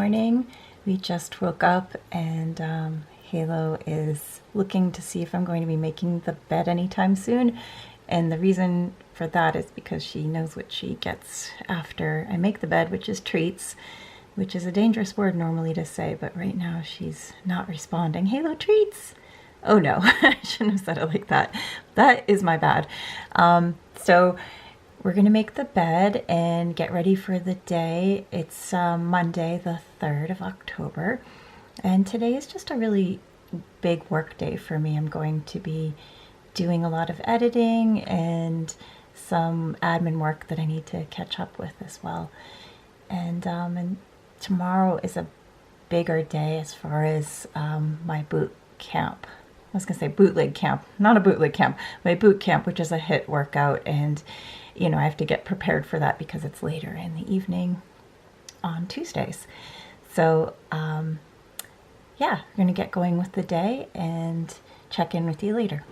morning. We just woke up and Halo is looking to see if I'm going to be making the bed anytime soon. And the reason for that is because she knows what she gets after I make the bed, which is treats, which is a dangerous word normally to say, but right now she's not responding. Halo, treats! Oh no, I shouldn't have said it like that. That is my bad. So we're gonna make the bed and get ready for the day. It's Monday, the 3rd of October, and today is just a really big work day for me. I'm going to be doing a lot of editing and some admin work that I need to catch up with as well. And tomorrow is a bigger day as far as my boot camp. I was gonna say bootleg camp, not a bootleg camp, my boot camp, which is a HIIT workout, and you know, I have to get prepared for that because it's later in the evening on Tuesdays. So yeah, we're gonna get going with the day and check in with you later.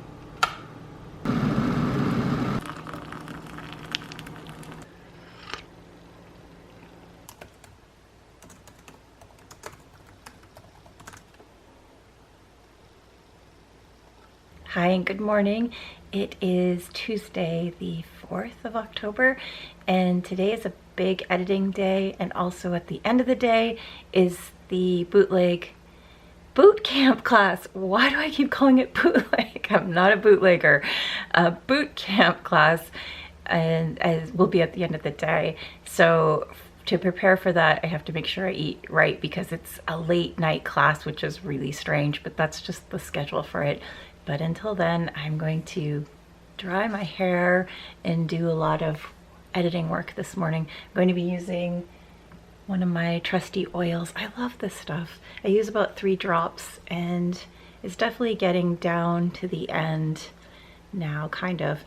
Hi and good morning. It is Tuesday the 4th of October, and today is a big editing day, and also at the end of the day is the bootleg boot camp class. Why do I keep calling it bootleg? I'm not a bootlegger. A boot camp class, and as will be at the end of the day. So to prepare for that, I have to make sure I eat right because it's a late night class, which is really strange, but that's just the schedule for it. But until then, I'm going to dry my hair and do a lot of editing work this morning. I'm going to be using one of my trusty oils. I love this stuff. I use about 3 drops, and it's definitely getting down to the end now, kind of.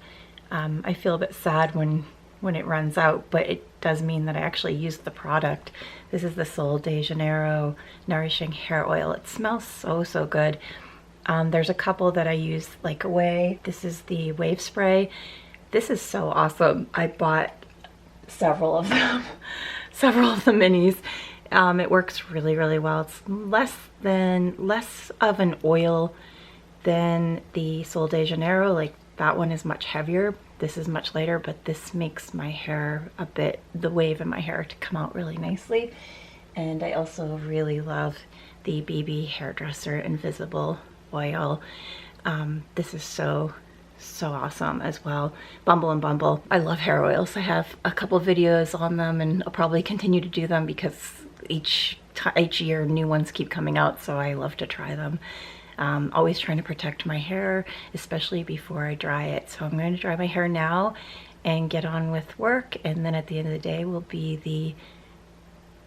I feel a bit sad when it runs out, but it does mean that I actually used the product. This is the Sol de Janeiro Nourishing Hair Oil. It smells so good. There's a couple that I use, like OUAI. This is the wave spray. This is so awesome. I bought several of them, several of the minis. It works really well. It's less of an oil than the Sol de Janeiro. Like that one is much heavier. This is much lighter, but this makes my hair the wave in my hair to come out really nicely. And I also really love the BB Hairdresser Invisible oil. This is so awesome as well. Bumble and Bumble. I love hair oils. I have a couple videos on them, and I'll probably continue to do them because each year new ones keep coming out, so I love to try them. Always trying to protect my hair, especially before I dry it. So I'm going to dry my hair now and get on with work, and then at the end of the day will be the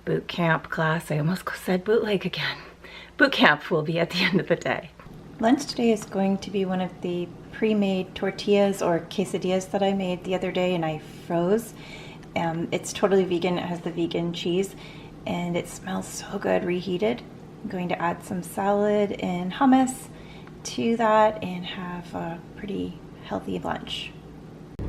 boot camp class. I almost said bootleg again. Boot camp will be at the end of the day. Lunch today is going to be one of the pre-made tortillas or quesadillas that I made the other day and I froze. It's totally vegan. It has the vegan cheese and it smells so good reheated. I'm going to add some salad and hummus to that and have a pretty healthy lunch.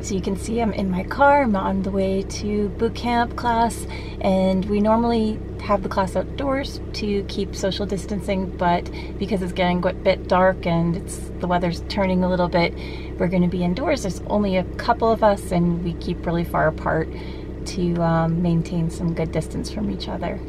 So you can see I'm in my car. I'm on the way to boot camp class, and we normally have the class outdoors to keep social distancing, but because it's getting a bit dark and the weather's turning a little bit, we're going to be indoors. There's only a couple of us and we keep really far apart to maintain some good distance from each other.